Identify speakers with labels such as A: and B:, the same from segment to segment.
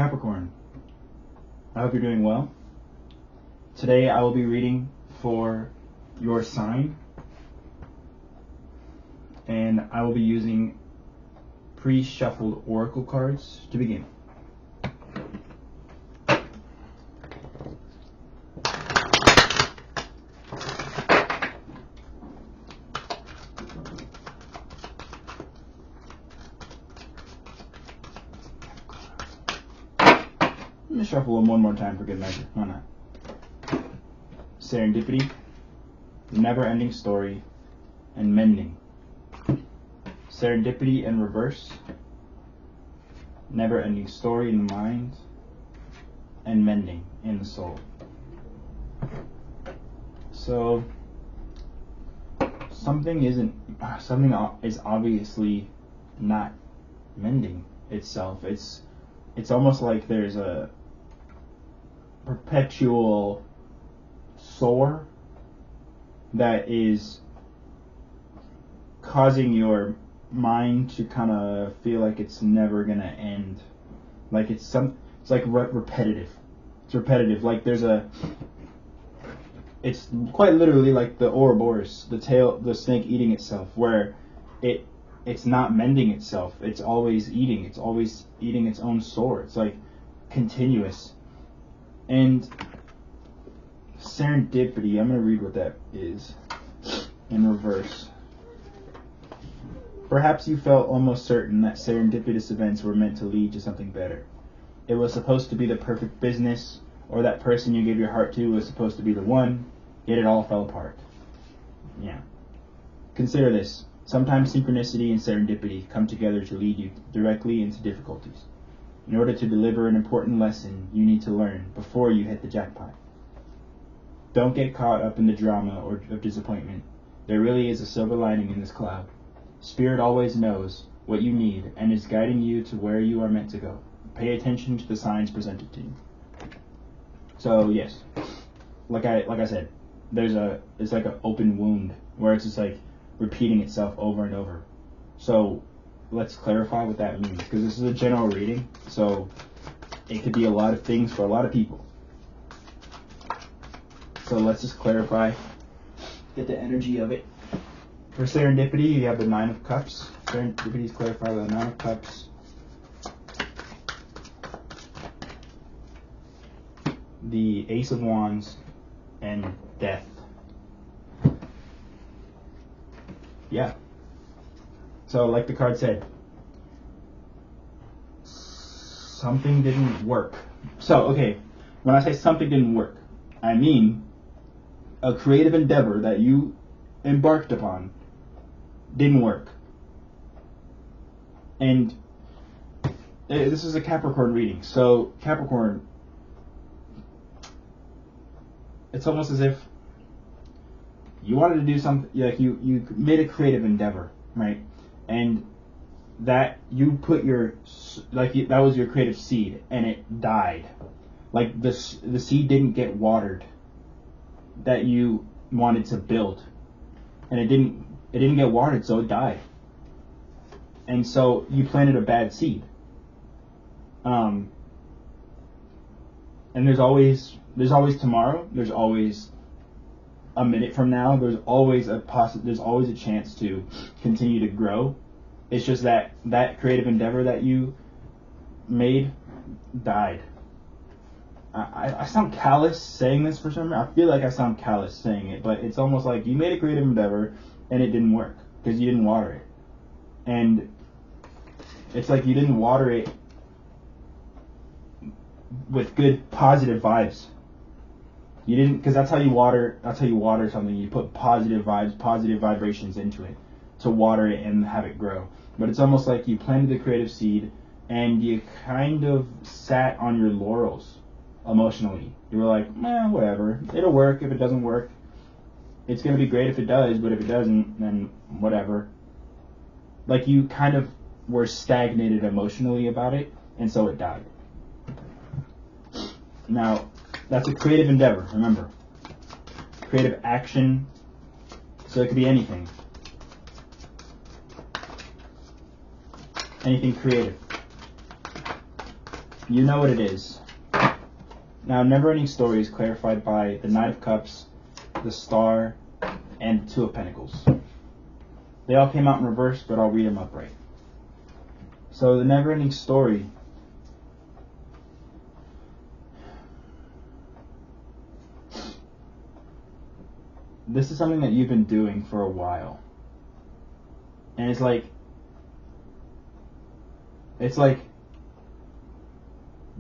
A: Capricorn, I hope you're doing well. Today I will be reading for your sign, and I will be using pre-shuffled oracle cards to begin. Let me shuffle them one more time for good measure. Why not? Serendipity, never-ending story, and mending. Serendipity in reverse, never-ending story in the mind, and mending in the soul. So something is obviously not mending itself. It's almost like there's a perpetual sore that is causing your mind to kind of feel like it's never gonna end. Like it's like repetitive. It's repetitive. Like it's quite literally like the Ouroboros, the snake eating itself, where it's not mending itself. It's always eating. It's always eating its own sore. It's like continuous. And serendipity, I'm going to read what that is in reverse. Perhaps you felt almost certain that serendipitous events were meant to lead to something better. It was supposed to be the perfect business, or that person you gave your heart to was supposed to be the one, yet it all fell apart. Yeah. Consider this. Sometimes synchronicity and serendipity come together to lead you directly into difficulties. In order to deliver an important lesson you need to learn before you hit the jackpot. Don't get caught up in the drama of disappointment. There really is a silver lining in this cloud. Spirit always knows what you need and is guiding you to where you are meant to go. Pay attention to the signs presented to you. So yes, like I said, it's like an open wound where it's just like repeating itself over and over. So let's clarify what that means, because this is a general reading, so it could be a lot of things for a lot of people. So let's just clarify, get the energy of it. For serendipity, you have the Nine of Cups. Serendipity is clarified by the Nine of Cups. The Ace of Wands and Death. Yeah. So like the card said, something didn't work. So, okay, when I say something didn't work, I mean a creative endeavor that you embarked upon didn't work. And this is a Capricorn reading. So Capricorn, it's almost as if you wanted to do something, like you made a creative endeavor, right? And that you put that was your creative seed, and it died. Like the seed didn't get watered that you wanted to build, and it didn't get watered, so it died. And so you planted a bad seed. And there's always tomorrow. There's always a minute from now. There's always a chance to continue to grow. It's just that creative endeavor that you made died. I sound callous saying this for some reason. I feel like I sound callous saying it, but it's almost like you made a creative endeavor and it didn't work because you didn't water it. And it's like you didn't water it with good positive vibes. You didn't, because that's how you water something. You put positive vibes, positive vibrations into it to water it and have it grow. But it's almost like you planted the creative seed and you kind of sat on your laurels emotionally. You were like, whatever. It'll work. If it doesn't work, it's going to be great if it does, but if it doesn't, then whatever. Like you kind of were stagnated emotionally about it, and so it died. Now, that's a creative endeavor, remember. Creative action, so it could be anything. Anything creative. You know what it is. Now, never-ending story is clarified by the Knight of Cups, the Star, and the Two of Pentacles. They all came out in reverse, but I'll read them upright. So the never-ending story, this is something that you've been doing for a while. And it's like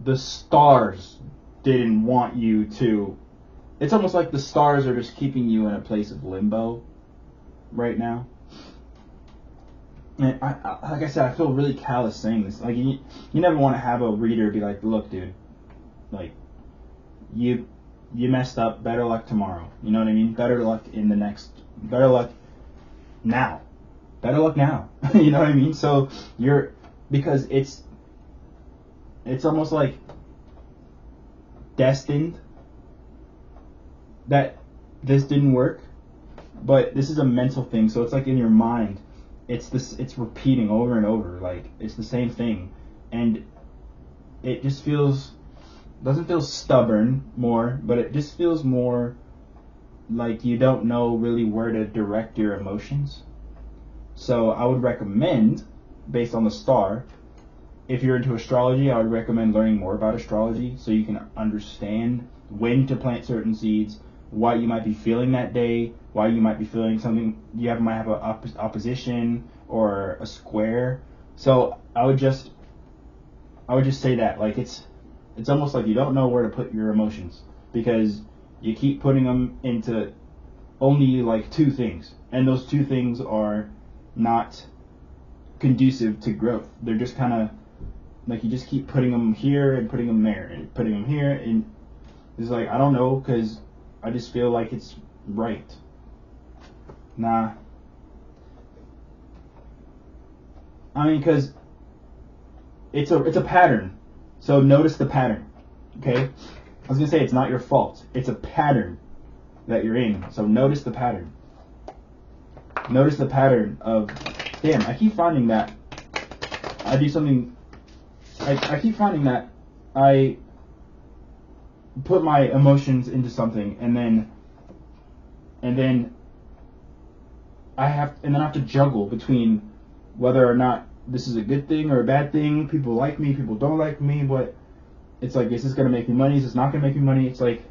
A: the stars didn't want you to. It's almost like the stars are just keeping you in a place of limbo right now. And like I said, I feel really callous saying this. Like you never want to have a reader be like, look, dude, like you messed up. Better luck tomorrow. You know what I mean? Better luck better luck now. Better luck now. You know what I mean? So because it's almost like destined that this didn't work, but this is a mental thing. So it's like in your mind, it's repeating over and over, like it's the same thing, and it just doesn't feel stubborn more, but it just feels more like you don't know really where to direct your emotions. So I would recommend, based on the star, if you're into astrology, I would recommend learning more about astrology so you can understand when to plant certain seeds, why you might be feeling that day, why you might be feeling something, might have an opposition or a square. So I would just say that, like it's almost like you don't know where to put your emotions because you keep putting them into only like two things, and those two things are not conducive to growth. They're just kind of like you just keep putting them here and putting them there and putting them here, and it's like, I don't know, because I just feel like it's right. Nah. I mean, because it's a pattern. So notice the pattern, okay? I was going to say it's not your fault. It's a pattern that you're in. So notice the pattern. Notice the pattern of, damn, I keep finding that I do something, I keep finding that I put my emotions into something and then I have to juggle between whether or not this is a good thing or a bad thing. People like me, people don't like me, but it's like, is this going to make me money? Is this not going to make me money? It's like,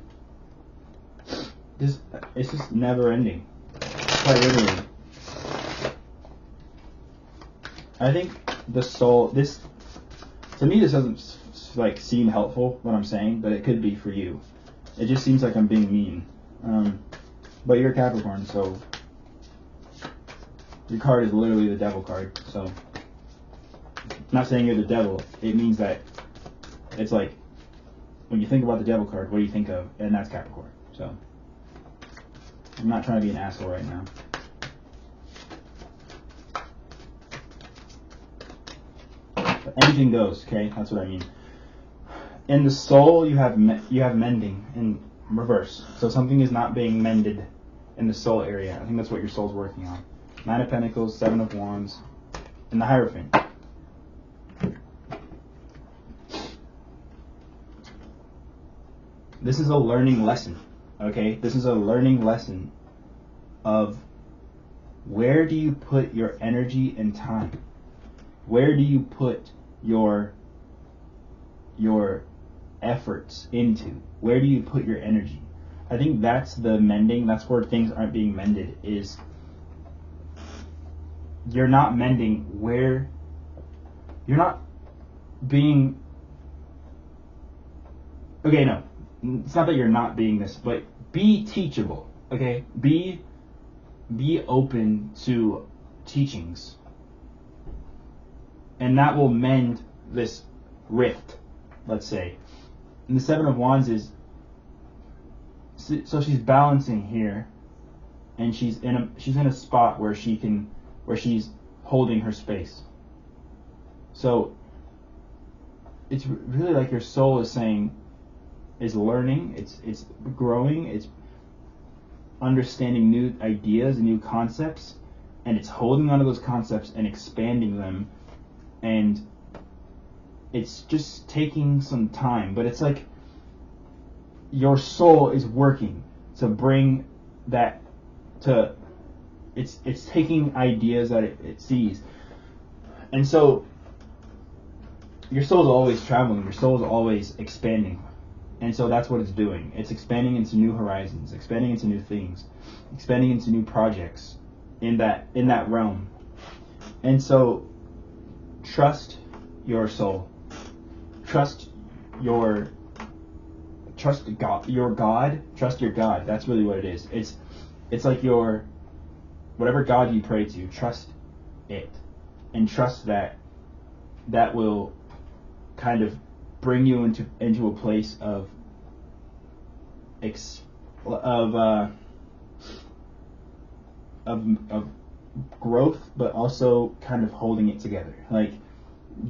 A: it's just never ending. Quite literally. I think the soul, to me this doesn't like seem helpful what I'm saying, but it could be for you. It just seems like I'm being mean. But you're a Capricorn, so your card is literally the devil card. So I'm not saying you're the devil. It means that it's like when you think about the devil card, what do you think of? And that's Capricorn. So I'm not trying to be an asshole right now. But anything goes, okay? That's what I mean. In the soul, you have mending in reverse. So something is not being mended in the soul area. I think that's what your soul's working on. 9 of Pentacles, 7 of Wands, and the Hierophant. This is a learning lesson, okay? This is a learning lesson of where do you put your energy and time? Where do you put your efforts into? Where do you put your energy? I think that's the mending. That's where things aren't being mended, is you're not mending where you're not being, okay, no, it's not that you're not being this, but be teachable, okay? Be open to teachings, and that will mend this rift, let's say. And the 7 of Wands is, so she's balancing here, and she's in a spot where she's holding her space. So it's really like your soul is saying, is learning, it's growing, it's understanding new ideas and new concepts, and it's holding on to those concepts and expanding them, and it's just taking some time, but it's like your soul is working to bring that to, it's taking ideas that it sees. And so your soul is always traveling, your soul is always expanding. And so that's what it's doing. It's expanding into new horizons, expanding into new things, expanding into new projects in that realm. And so trust your soul. Trust God. Trust your God. That's really what it is. It's like your, whatever God you pray to, trust it, and trust that will kind of bring you into a place of growth, but also kind of holding it together. Like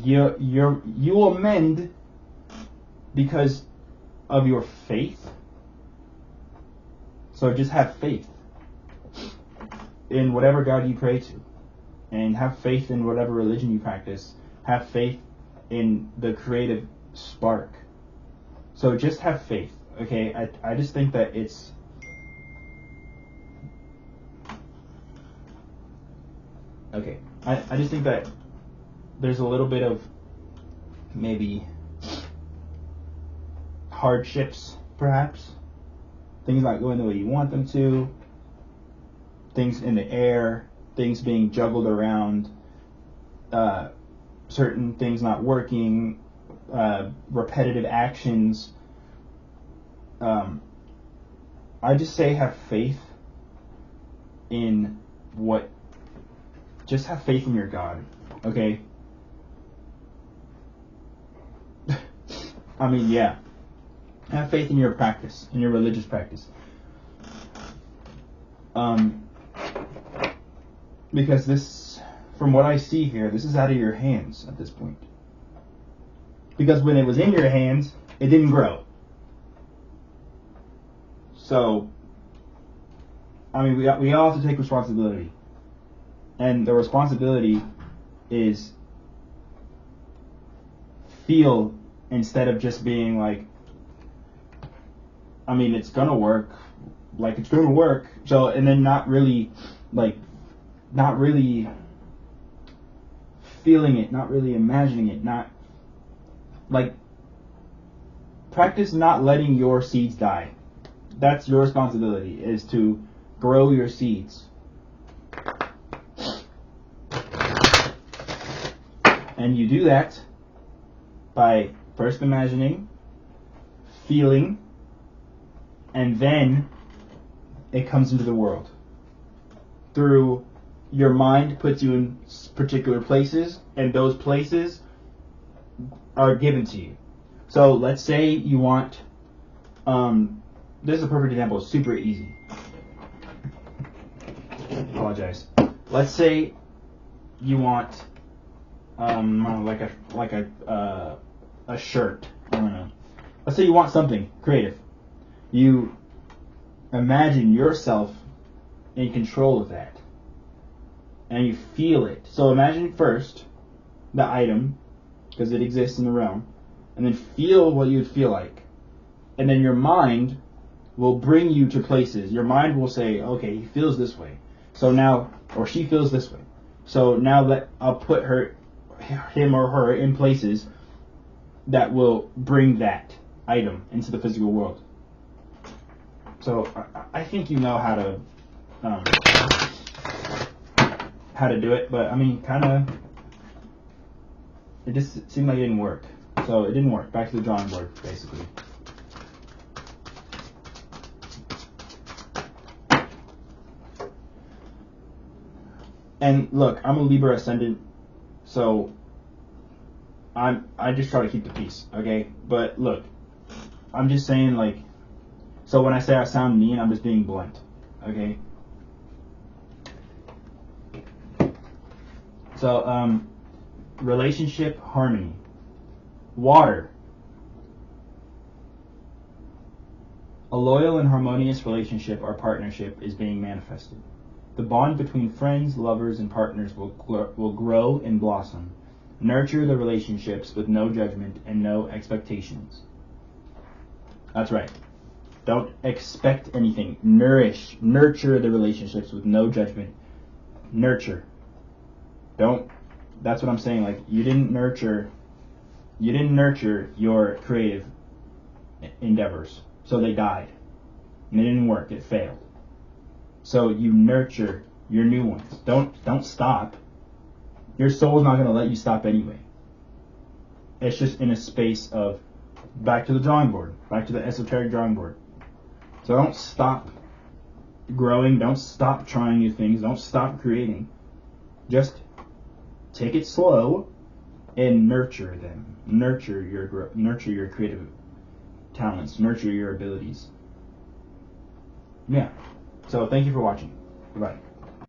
A: you will mend because of your faith. So just have faith in whatever God you pray to, and have faith in whatever religion you practice. Have faith in the creative spark. So just have faith, okay? I just think that it's okay. I just think that there's a little bit of maybe hardships, perhaps. Things not going the way you want them to. Things in the air. Things being juggled around. Certain things not working. Repetitive actions. I just say have faith in just have faith in your God, okay? I mean, yeah. Have faith in your practice, in your religious practice. Because this, from what I see here, this is out of your hands at this point. Because when it was in your hands, it didn't grow. So, I mean, we all have to take responsibility. And the responsibility is feel instead of just being like, I mean, it's gonna work, like it's gonna work. So, and then not really feeling it, not really imagining it, not like practice not letting your seeds die. That's your responsibility, is to grow your seeds. And you do that by first imagining, feeling, and then it comes into the world. Through your mind puts you in particular places, and those places are given to you. So let's say you want, this is a perfect example, it's super easy. Apologize. Let's say you want like a shirt. I don't know. Let's say you want something creative. You imagine yourself in control of that, and you feel it. So imagine first the item, because it exists in the realm, and then feel what you'd feel like, and then your mind will bring you to places. Your mind will say, okay, he feels this way, so now, or she feels this way, so now I'll put him or her in places that will bring that item into the physical world. So I think you know how to do it, but I mean, kind of, it just seemed like it didn't work. So it didn't work. Back to the drawing board, basically. And look, I'm a Libra Ascendant, so I just try to keep the peace, okay? But look, I'm just saying, like, so when I say I sound mean, I'm just being blunt, okay? So, relationship harmony. Water. A loyal and harmonious relationship or partnership is being manifested. The bond between friends, lovers, and partners will grow and blossom. Nurture the relationships with no judgment and no expectations. That's right. Don't expect anything. Nurture the relationships with no judgment. Nurture. That's what I'm saying. Like, you didn't nurture your creative endeavors. So they died. And it didn't work. It failed. So you nurture your new ones. Don't stop. Your soul's not going to let you stop anyway. It's just in a space of back to the drawing board, back to the esoteric drawing board. So don't stop growing, don't stop trying new things, don't stop creating. Just take it slow and nurture them. Nurture your creative talents, nurture your abilities. Yeah. So thank you for watching. Goodbye.